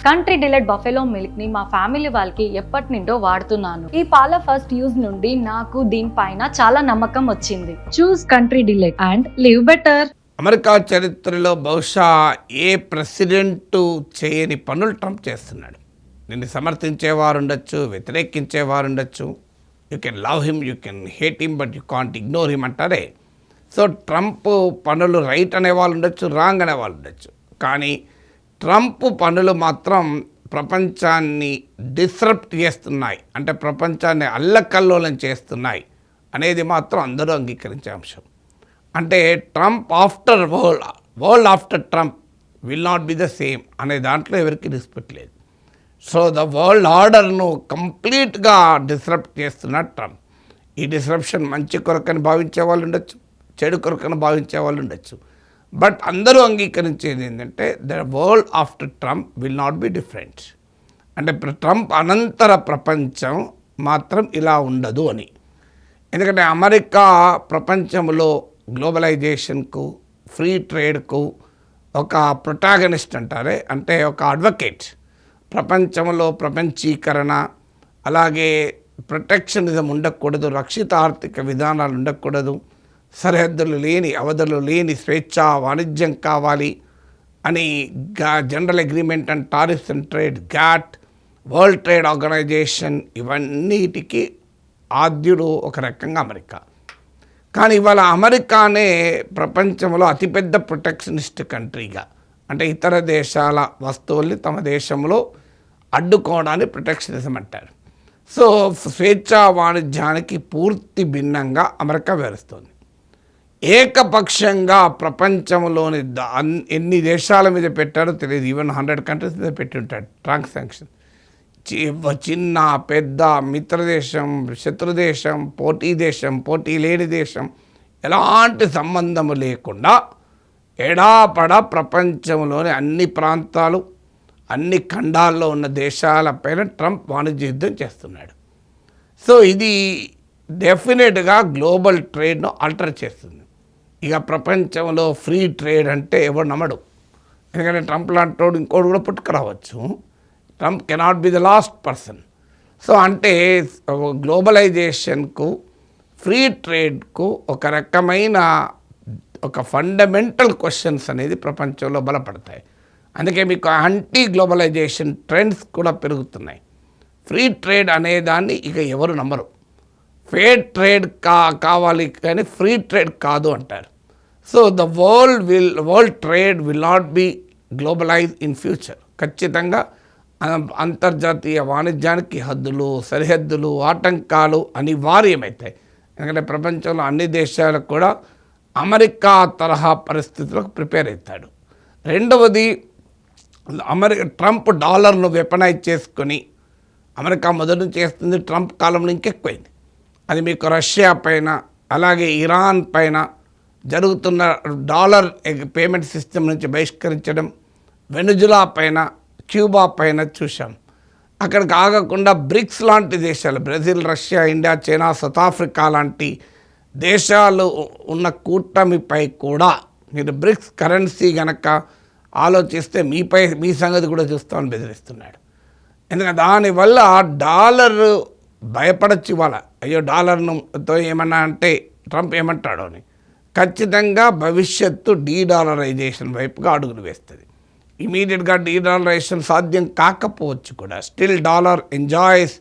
Country delight buffalo milk ని మా family వాళ్ళకి ఎప్పటి నుండో వాడుతున్నాను. ఈ పాల ఫస్ట్ యూజ్ నుండి నాకు దీనిపైన చాలా నమ్మకం వచ్చింది. Choose country delight and live better. America చరిత్రలో బహుశా ఏ ప్రెసిడెంట్ చేయని పనులు ట్రంప్ చేస్తున్నాడు. దీన్ని సమర్థించేవారు ఉండొచ్చు, వ్యతిరేకించేవారు ఉండొచ్చు. You can love him, you can hate him, but you can't ignore him అంటారే. సో ట్రంప్ పనులు రైట్ అనేవాళ్ళు ఉండొచ్చు, రాంగ్ అనేవాళ్ళు ఉండొచ్చు. కానీ ట్రంప్ పనులు మాత్రం ప్రపంచాన్ని డిస్రప్ట్ చేస్తున్నాయి, అంటే ప్రపంచాన్ని అల్లకల్లోలం చేస్తున్నాయి అనేది మాత్రం అందరూ అంగీకరించే అంశం. అంటే Trump after world after Trump will not be the same అనే దాంట్లో ఎవరికి రెస్పెక్ట్ లేదు. సో ద వరల్డ్ ఆర్డర్ను కంప్లీట్గా డిస్రప్ట్ చేస్తున్న ట్రంప్. ఈ డిస్రప్షన్ మంచి కొరకని భావించే వాళ్ళు ఉండొచ్చు, చెడు కొరకని భావించే వాళ్ళు ఉండొచ్చు. బట్ అందరూ అంగీకరించేది ఏంటంటే the world after Trump will not be different. అంటే ట్రంప్ అనంతర ప్రపంచం మాత్రం ఇలా ఉండదు అని. ఎందుకంటే అమెరికా ప్రపంచంలో గ్లోబలైజేషన్కు, ఫ్రీ ట్రేడ్కు ఒక ప్రొటాగనిస్ట్ అంటారే, అంటే ఒక అడ్వకేట్. ప్రపంచంలో ప్రపంచీకరణ, అలాగే ప్రొటెక్షనిజం ఉండకూడదు, రక్షిత ఆర్థిక విధానాలు ఉండకూడదు, సరిహద్దులు లేని, అవధులు లేని స్వేచ్ఛా వాణిజ్యం కావాలి అని general agreement and tariffs and trade, GATT, world trade organisation, ఇవన్నిటికీ ఆద్యుడు ఒక రకంగా అమెరికా. కానీ ఇవాళ అమెరికానే ప్రపంచంలో అతిపెద్ద ప్రొటెక్షనిస్ట్ కంట్రీగా, అంటే ఇతర దేశాల వస్తువుల్ని తమ దేశంలో అడ్డుకోవడాన్ని ప్రొటెక్షనిజం అంటారు. సో స్వేచ్ఛా వాణిజ్యానికి పూర్తి భిన్నంగా అమెరికా వ్యవహరిస్తుంది. ఏకపక్షంగా ప్రపంచంలోని ఎన్ని దేశాల మీద పెట్టారో తెలియదు, ఈవెన్ 100 కంట్రీస్ మీద పెట్టి ఉంటాడు ట్రాన్సాక్షన్. చిన్న పెద్ద, మిత్రదేశం, శత్రుదేశం, పోటీ దేశం, పోటీ లేని దేశం, ఎలాంటి సంబంధము లేకుండా ఎడాపడ ప్రపంచంలోని అన్ని ప్రాంతాలు, అన్ని ఖండాల్లో ఉన్న దేశాలపైన ట్రంప్ వాణిజ్య యుద్ధం చేస్తున్నాడు. సో ఇది డెఫినెట్గా గ్లోబల్ ట్రేడ్ను ఆల్టర్ చేస్తుంది. ఇక ప్రపంచంలో ఫ్రీ ట్రేడ్ అంటే ఎవరు నమ్మడు. ఎందుకంటే ట్రంప్ లాంటి ఇంకోటి కూడా పుట్టుకురావచ్చు. Trump cannot be the last person. So అంటే గ్లోబలైజేషన్కు, ఫ్రీ ట్రేడ్కు ఒక రకమైన ఒక ఫండమెంటల్ క్వశ్చన్స్ అనేది ప్రపంచంలో బలపడతాయి. అందుకే మీకు యాంటీ గ్లోబలైజేషన్ ట్రెండ్స్ కూడా పెరుగుతున్నాయి. ఫ్రీ ట్రేడ్ అనేదాన్ని ఇక ఎవరు నమ్మరు. ఫేర్ ట్రేడ్ కావాలి కానీ ఫ్రీ ట్రేడ్ కాదు అంటారు. So the world trade will not be globalise in future. ఖచ్చితంగా అంతర్జాతీయ వాణిజ్యానికి హద్దులు, సరిహద్దులు, ఆటంకాలు అనివార్యమవుతాయి. ఎందుకంటే ప్రపంచంలో అన్ని దేశాలకు కూడా అమెరికా తరహా పరిస్థితులకు ప్రిపేర్ అవుతాడు. రెండవది, ట్రంప్ డాలర్ను వెపనైజ్ చేసుకొని, అమెరికా మొదటి చేస్తుంది, ట్రంప్ కాలంలో ఇంకెక్కువైంది. అది మీకు రష్యా పైన, అలాగే ఇరాన్ పైన జరుగుతున్న డాలర్ పేమెంట్ సిస్టమ్ నుంచి బహిష్కరించడం, వెనుజులా పైన, క్యూబా పైన చూసాం. అక్కడికి ఆగకుండా బ్రిక్స్ లాంటి దేశాలు, Brazil, Russia, India, China, south Africa లాంటి దేశాలు ఉన్న కూటమిపై కూడా మీరు బ్రిక్స్ కరెన్సీ గనక ఆలోచిస్తే మీ సంగతి కూడా చూస్తామని బెదిరిస్తున్నాడు. ఎందుకంటే దానివల్ల డాలర్ భయపడచ్చు. ఇవాళ అయ్యో డాలర్తో ఏమన్నా అంటే ట్రంప్ ఏమంటాడో అని. ఖచ్చితంగా భవిష్యత్తు డీడాలరైజేషన్ వైపుగా అడుగులు వేస్తుంది. ఇమీడియట్గా డీడాలరైజేషన్ సాధ్యం కాకపోవచ్చు కూడా, still dollar enjoys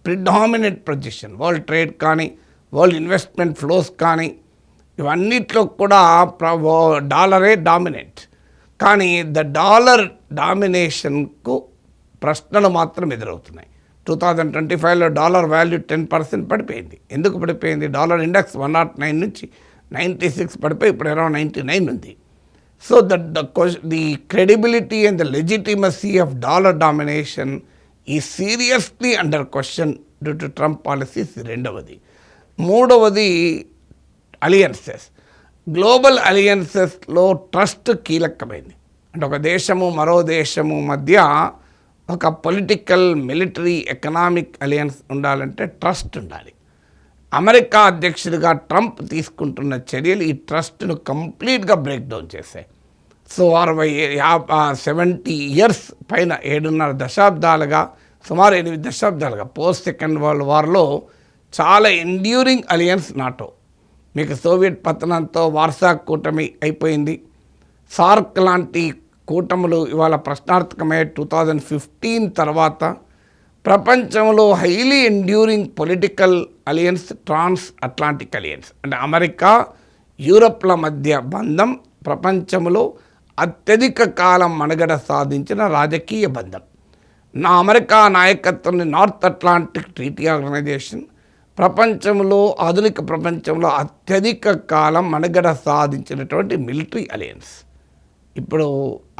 predominant position. World trade కానీ, వరల్డ్ ఇన్వెస్ట్మెంట్ ఫ్లోస్ కానీ, ఇవన్నిట్లో కూడా డాలరే డామినేట్. కానీ ద డాలర్ డామినేషన్కు ప్రశ్నలు మాత్రం ఎదురవుతున్నాయి. 2025లో డాలర్ వాల్యూ 10% పడిపోయింది. ఎందుకు పడిపోయింది? డాలర్ ఇండెక్స్ 109 నుంచి 96 పడిపోయి ఇప్పుడు అరౌండ్ 99 ఉంది. So the credibility and the legitimacy of dollar domination ఈ seriously under question due to Trump policies. రెండవది. మూడవది అలియన్సెస్. గ్లోబల్ అలియన్సెస్లో ట్రస్ట్ కీలకమైంది. అంటే ఒక దేశము మరో దేశము మధ్య ఒక పొలిటికల్, మిలిటరీ, ఎకనామిక్ అలియన్స్ ఉండాలంటే ట్రస్ట్ ఉండాలి. అమెరికా అధ్యక్షుడిగా ట్రంప్ తీసుకుంటున్న చర్యలు ఈ ట్రస్ట్ను కంప్లీట్గా బ్రేక్ డౌన్ చేశాయి. సో 70 ఇయర్స్ పైన 7.5 దశాబ్దాలుగా, సుమారు 8 దశాబ్దాలుగా పోస్ట్ సెకండ్ వరల్డ్ వార్లో చాలా ఎండ్యూరింగ్ అలియన్స్ నాటో. మీకు సోవియట్ పతనంతో వార్సా కూటమి అయిపోయింది. సార్క్ లాంటి కూటములు ఇవాళ ప్రశ్నార్థకమయ్యే 2015 తర్వాత ప్రపంచంలో హైలీ ఎండ్యూరింగ్ పొలిటికల్ అలియన్స్ ట్రాన్స్ అట్లాంటిక్ అలియన్స్. అంటే అమెరికా యూరప్ల మధ్య బంధం ప్రపంచంలో అత్యధిక కాలం మనుగడ సాధించిన రాజకీయ బంధం. అమెరికా నాయకత్వంలో నార్త్ అట్లాంటిక్ ట్రీటీ ఆర్గనైజేషన్ ప్రపంచంలో, ఆధునిక ప్రపంచంలో అత్యధిక కాలం మనుగడ సాధించినటువంటి మిలిటరీ అలయన్స్. ఇప్పుడు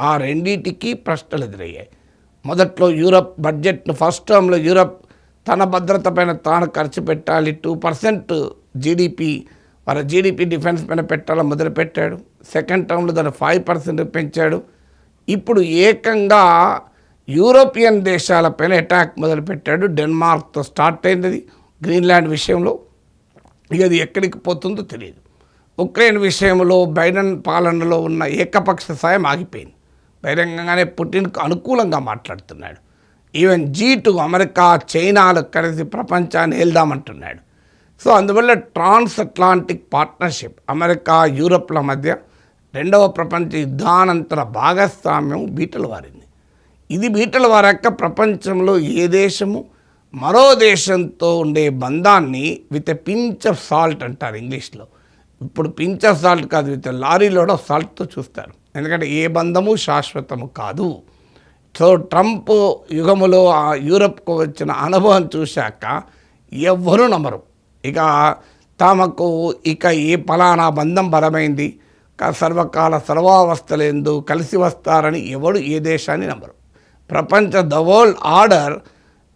ఆ రెండింటికి ప్రశ్నలు ఎదురయ్యాయి. మొదట్లో యూరప్ బడ్జెట్ను ఫస్ట్ టర్మ్లో యూరప్ తన భద్రత పైన తాను ఖర్చు పెట్టాలి, 2% జీడిపి వాళ్ళ జీడిపి డిఫెన్స్ పైన పెట్టాలని మొదలుపెట్టాడు. సెకండ్ టర్మ్లో దాన్ని 5% పెంచాడు. ఇప్పుడు ఏకంగా యూరోపియన్ దేశాలపైన అటాక్ మొదలుపెట్టాడు. డెన్మార్క్తో స్టార్ట్ అయింది గ్రీన్లాండ్ విషయంలో. ఇక అది ఎక్కడికి పోతుందో తెలియదు. ఉక్రెయిన్ విషయంలో బైడెన్ పాలనలో ఉన్న ఏకపక్ష సాయం ఆగిపోయింది. బహిరంగంగానే పుటిన్కు అనుకూలంగా మాట్లాడుతున్నాడు. ఈవెన్ G2 అమెరికా, చైనాలు కలిసి ప్రపంచాన్ని ఏల్దామంటున్నాడు. సో అందువల్ల ట్రాన్స్ అట్లాంటిక్ పార్ట్నర్షిప్ అమెరికా, యూరప్ల మధ్య రెండవ ప్రపంచ యుద్ధానంతర భాగస్వామ్యం బీటలు వారింది. ఇది బీటలు వారాక ప్రపంచంలో ఏ దేశము మరో దేశంతో ఉండే బంధాన్ని with a pinch of salt అంటారు ఇంగ్లీష్లో. ఇప్పుడు పించ్ ఆఫ్ సాల్ట్ కాదు, విత్ లారీలోడ్ ఆఫ్ సాల్ట్తో చూస్తారు. ఎందుకంటే ఏ బంధము శాశ్వతము కాదు. సో ట్రంప్ యుగములో ఆ యూరప్కు వచ్చిన అనుభవం చూశాక ఎవ్వరూ నమ్మరు. ఇక తమకు ఇక ఏ ఫలానా బంధం బలమైంది, సర్వకాల సర్వావస్థలందు కలిసి వస్తారని ఎవడు ఏ దేశాన్ని నమ్మరు. ప్రపంచ the world order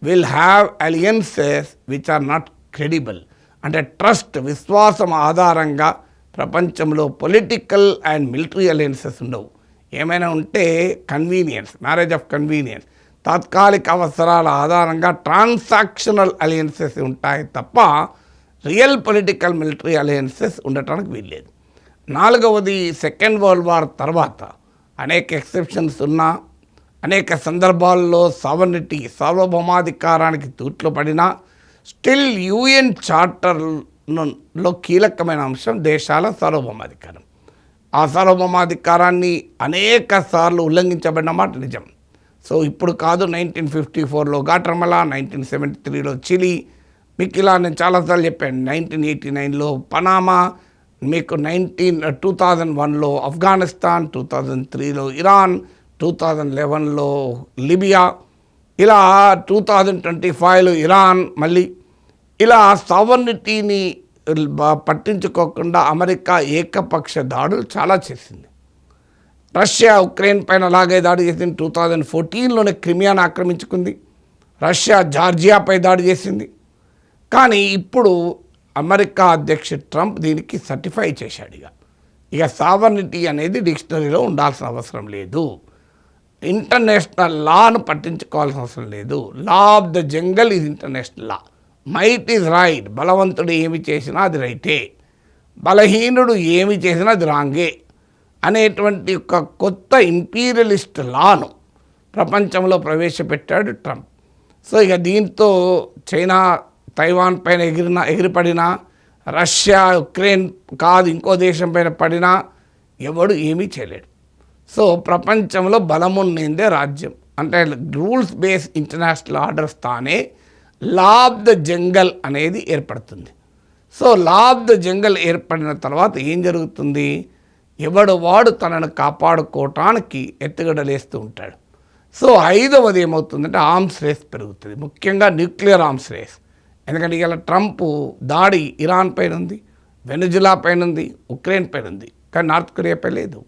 will have alliances which are not credible. అంటే ట్రస్ట్, విశ్వాసం ఆధారంగా ప్రపంచంలో పొలిటికల్ అండ్ మిలిటరీ అలయన్సెస్ ఉండవు. ఏమైనా ఉంటే కన్వీనియన్స్, మ్యారేజ్ ఆఫ్ కన్వీనియన్స్, తాత్కాలిక అవసరాల ఆధారంగా ట్రాన్సాక్షనల్ అలయన్సెస్ ఉంటాయి తప్ప రియల్ పొలిటికల్ మిలిటరీ అలయన్సెస్ ఉండటానికి వీల్లేదు. నాలుగవది, సెకండ్ వరల్డ్ వార్ తర్వాత అనేక ఎక్సెప్షన్స్ ఉన్నా, అనేక సందర్భాల్లో సావర్నిటీ, సార్వభౌమాధికారానికి తూట్లు పడినా స్టిల్ UN చార్టర్లో కీలకమైన అంశం దేశాల సార్వభౌమాధికారం. ఆ సార్వభౌమాధికారాన్ని అనేక సార్లు ఉల్లంఘించబడిన మాట నిజం. సో ఇప్పుడు కాదు, 1954లో గాట్రమలా, 1973లో చిలీ, మీకు ఇలా నేను చాలాసార్లు చెప్పాను, 1989లో పనామా, మీకు 2001లో ఆఫ్ఘనిస్తాన్, 2003లో ఇరాన్, 2011లో లిబియా, ఇలా 2025లో ఇరాన్, మళ్ళీ ఇలా సావర్నిటీని పట్టించుకోకుండా అమెరికా ఏకపక్ష దాడులు చాలా చేసింది. రష్యా ఉక్రెయిన్ పైన అలాగే దాడి చేసింది. 2014లోనే క్రిమియాను ఆక్రమించుకుంది. రష్యా జార్జియాపై దాడి చేసింది. కానీ ఇప్పుడు అమెరికా అధ్యక్షుడు ట్రంప్ దీనికి సర్టిఫై చేశాడు. ఇక సావర్నిటీ అనేది డిక్షనరీలో ఉండాల్సిన అవసరం లేదు, ఇంటర్నేషనల్ లాను పట్టించుకోవాల్సిన అవసరం లేదు. Law of the jungle is international law. Might is right. బలవంతుడు ఏమి చేసినా అది రైటే, బలహీనుడు ఏమి చేసినా అది రాంగే అనేటువంటి ఒక కొత్త ఇంపీరియలిస్ట్ లాను ప్రపంచంలో ప్రవేశపెట్టాడు ట్రంప్. సో ఇక దీంతో చైనా తైవాన్ పైన ఎగిరిపడినా, రష్యా ఉక్రెయిన్ కాదు ఇంకో దేశం పైన పడినా ఎవడు ఏమీ చేయలేడు. సో ప్రపంచంలో బలమున్నిందే రాజ్యం. అంటే రూల్స్ బేస్ ఇంటర్నేషనల్ ఆర్డర్స్ తానే లా ఆఫ్ ద జంగల్ అనేది ఏర్పడుతుంది. So law of the jungle ఏర్పడిన తర్వాత ఏం జరుగుతుంది? ఎవడు వాడు తనను కాపాడుకోవటానికి ఎత్తుగడలేస్తూ ఉంటాడు. సో ఐదవది ఏమవుతుందంటే ఆర్మ్స్ రేస్ పెరుగుతుంది, ముఖ్యంగా న్యూక్లియర్ ఆర్మ్స్ రేస్. ఎందుకంటే ఇలా ట్రంప్ దాడి ఇరాన్ పైన ఉంది, వెనుజులా పైన ఉంది, ఉక్రెయిన్ పైన ఉంది, కానీ నార్త్ కొరియాపై లేదు.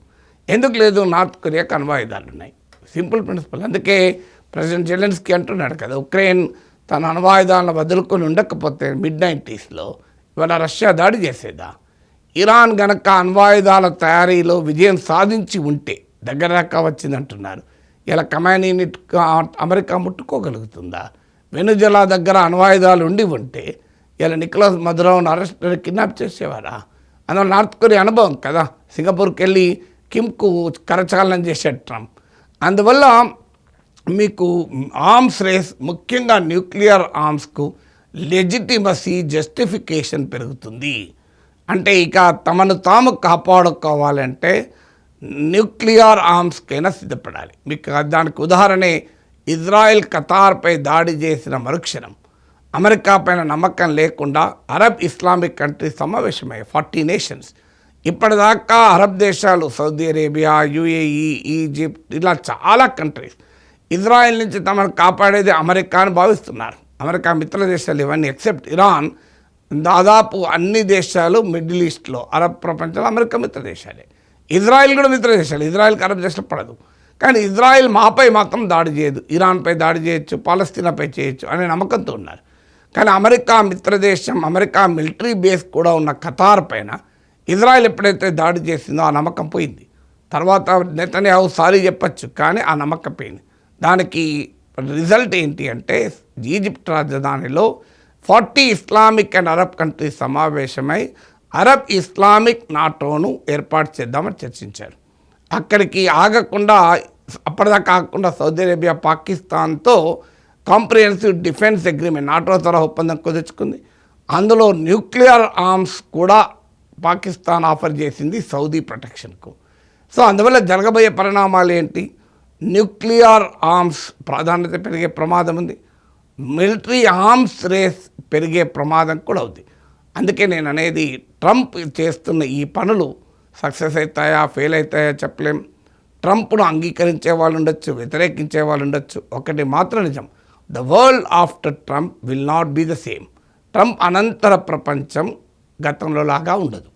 ఎందుకు లేదు? నార్త్ కొరియాకు అణ్వాయుధాలు ఉన్నాయి. Simple principal. అందుకే ప్రెసిడెంట్ జెలెన్స్కీ అంటున్నాడు కదా, ఉక్రెయిన్ తన అణ్వాయుధాలను వదులుకొని ఉండకపోతే మిడ్-90sలో ఇవాళ రష్యా దాడి చేసేదా? ఇరాన్ గనక అణ్వాయుధాల తయారీలో విజయం సాధించి ఉంటే దగ్గర దాకా వచ్చిందంటున్నారు. ఇలా కమానీని అమెరికా ముట్టుకోగలుగుతుందా? వెనుజులా దగ్గర అణ్వాయుధాలు ఉండి ఉంటే ఇలా నికోలస్ మదురోని అరెస్ట్ కిడ్నాప్ చేసేవారా? అందువల్ల నార్త్ కొరియా అనుభవం కదా, సింగపూర్కి వెళ్ళి కిమ్కు కరచాలనం చేశాడు ట్రంప్. అందువల్ల మీకు ఆర్మ్స్ రేస్, ముఖ్యంగా న్యూక్లియర్ ఆర్మ్స్కు లెజిటిమసీ, జస్టిఫికేషన్ పెరుగుతుంది. అంటే ఇక తమను తాము కాపాడుకోవాలంటే న్యూక్లియర్ ఆర్మ్స్కైనా సిద్ధపడాలి. మీకు దానికి ఉదాహరణే ఇజ్రాయెల్ ఖతార్పై దాడి చేసిన మరుక్షణం అమెరికా పైన నమ్మకం లేకుండా అరబ్ ఇస్లామిక్ కంట్రీస్ సమావేశమయ్యాయి, 40 నేషన్స్. ఇప్పటిదాకా అరబ్ దేశాలు, సౌదీ అరేబియా, యుఏఈ, ఈజిప్ట్, ఇలా చాలా కంట్రీస్ ఇజ్రాయెల్ నుంచి తమను కాపాడేది అమెరికా అని భావిస్తున్నారు. అమెరికా మిత్ర దేశాలు ఇవన్నీ ఎక్సెప్ట్ ఇరాన్. దాదాపు అన్ని దేశాలు మిడిల్ ఈస్ట్లో, అరబ్ ప్రపంచంలో అమెరికా మిత్ర దేశాలే. ఇజ్రాయెల్ కూడా మిత్ర దేశాలు, ఇజ్రాయెల్కి అరబ్ దేశాలు పడదు. కానీ ఇజ్రాయెల్ మాపై మాత్రం దాడి చేయదు, ఇరాన్పై దాడి చేయొచ్చు, పాలస్తీనాపై చేయొచ్చు అనే నమ్మకంతో ఉన్నారు. కానీ అమెరికా మిత్రదేశం, అమెరికా మిలిటరీ బేస్ కూడా ఉన్న ఖతార్ పైన ఇజ్రాయెల్ ఎప్పుడైతే దాడి చేసిందో ఆ నమ్మకం పోయింది. తర్వాత నెతన్యాహు సారీ చెప్పచ్చు, కానీ ఆ నమ్మకం పోయింది. దానికి రిజల్ట్ ఏంటి అంటే ఈజిప్ట్ రాజధానిలో 40 ఇస్లామిక్ అండ్ అరబ్ కంట్రీస్ సమావేశమై అరబ్ ఇస్లామిక్ నాటోను ఏర్పాటు చేద్దామని చర్చించారు. అక్కడికి ఆగకుండా, అప్పటిదాకా ఆగకుండా సౌదీ అరేబియా పాకిస్తాన్తో కాంప్రిహెన్సివ్ డిఫెన్స్ అగ్రిమెంట్, నాటో తరహా ఒప్పందం కుదుర్చుకుంది. అందులో న్యూక్లియర్ ఆర్మ్స్ కూడా పాకిస్తాన్ ఆఫర్ చేసింది సౌదీ ప్రొటెక్షన్కు. సో అందువల్ల జరగబోయే పరిణామాలు ఏంటి? న్యూక్లియర్ ఆర్మ్స్ ప్రాధాన్యత పెరిగే ప్రమాదం ఉంది, మిలిటరీ ఆర్మ్స్ రేస్ పెరిగే ప్రమాదం కూడా ఉంది. అందుకే నేను అనేది ట్రంప్ చేస్తున్న ఈ పనులు సక్సెస్ అవుతాయా, ఫెయిల్ అవుతాయా చెప్పలేం. ట్రంప్ను అంగీకరించే వాళ్ళు ఉండొచ్చు, వ్యతిరేకించే వాళ్ళు ఉండొచ్చు. ఒకటి మాత్రం నిజం, the world after Trump will not be the same. Trump అనంతర ప్రపంచం గతంలో లాగా ఉండదు.